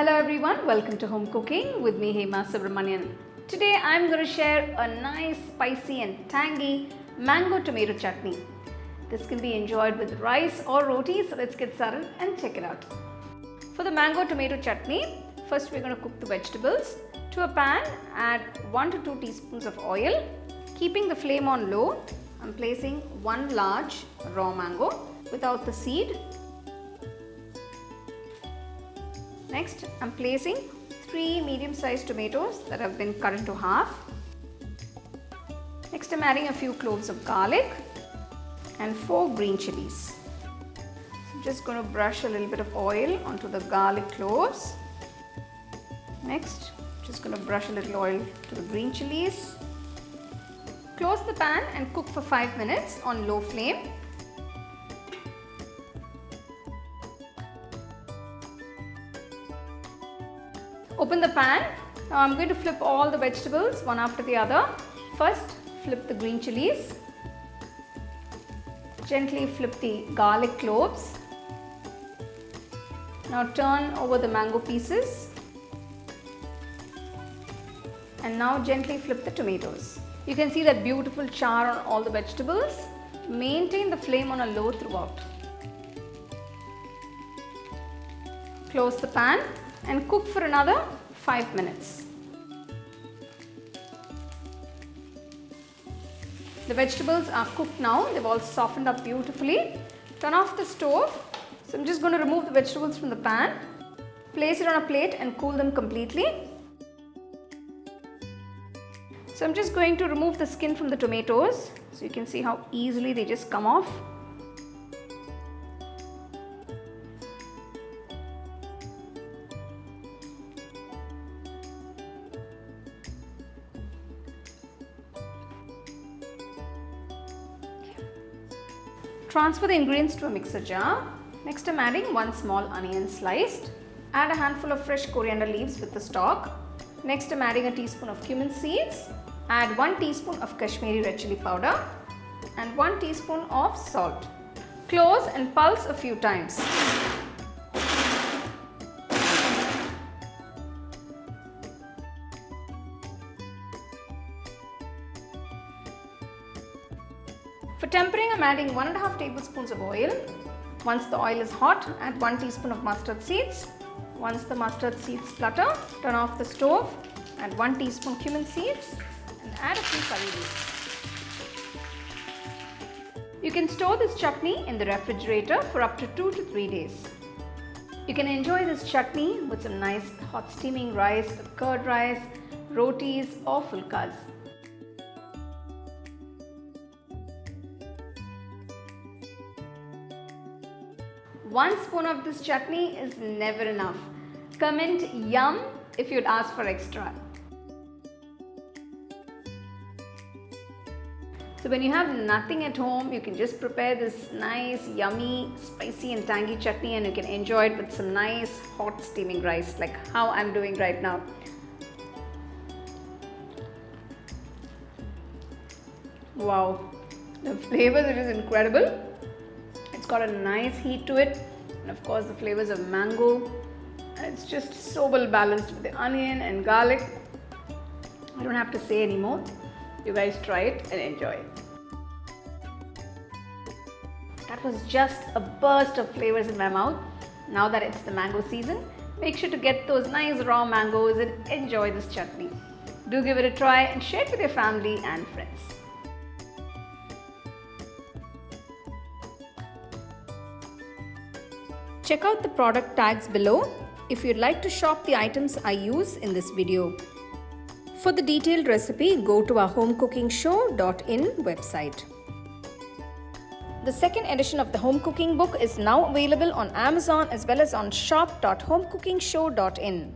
Hello everyone, welcome to Home Cooking with me Hema Subramanian. Today I'm going to share a nice spicy and tangy mango tomato chutney. This can be enjoyed with rice or roti, so let's get started and check it out. For the mango tomato chutney, first we're going to cook the vegetables. To a pan, add 1 to 2 teaspoons of oil. Keeping the flame on low, I'm placing 1 large raw mango without the seed. Next, I'm placing 3 medium-sized tomatoes that have been cut into half. Next, I'm adding a few cloves of garlic and 4 green chilies. So just going to brush a little bit of oil onto the garlic cloves. Next, just going to brush a little oil to the green chilies. Close the pan and cook for 5 minutes on low flame. Open the pan. Now I'm going to flip all the vegetables one after the other. First, flip the green chilies. Gently flip the garlic cloves. Now turn over the mango pieces. And now gently flip the tomatoes. You can see that beautiful char on all the vegetables. Maintain the flame on a low throughout. Close the pan and cook for another 5 minutes. The vegetables are cooked now. They've all softened up beautifully. Turn off the stove. So I'm just going to remove the vegetables from the pan. Place it on a plate and cool them completely. So I'm just going to remove the skin from the tomatoes. So you can see how easily they just come off. Transfer the ingredients to a mixer jar. Next, I'm adding 1 small onion sliced. Add a handful of fresh coriander leaves with the stalk. Next, I'm adding a teaspoon of cumin seeds. Add 1 teaspoon of Kashmiri red chili powder and 1 teaspoon of salt. Close and pulse a few times. For tempering, I'm adding 1.5 tablespoons of oil. Once the oil is hot, add 1 teaspoon of mustard seeds. Once the mustard seeds splutter, turn off the stove, add 1 teaspoon cumin seeds and add a few curry leaves. You can store this chutney in the refrigerator for up to 2 to 3 days. You can enjoy this chutney with some nice hot steaming rice, curd rice, rotis or fulkas. 1 spoon of this chutney is never enough. Comment yum if you'd ask for extra. So when you have nothing at home, you can just prepare this nice, yummy, spicy and tangy chutney and you can enjoy it with some nice hot steaming rice like how I'm doing right now. Wow, the flavors are just incredible. It's got a nice heat to it and of course the flavors of mango, and it's just so well balanced with the onion and garlic. I don't have to say anymore. You guys try it and enjoy it. That was just a burst of flavors in my mouth. Now that it's the mango season, make sure to get those nice raw mangoes and enjoy this chutney. Do give it a try and share it with your family and friends. Check out the product tags below if you'd like to shop the items I use in this video. For the detailed recipe, go to our HomeCookingShow.in website. The second edition of the home cooking book is now available on Amazon as well as on shop.homecookingshow.in.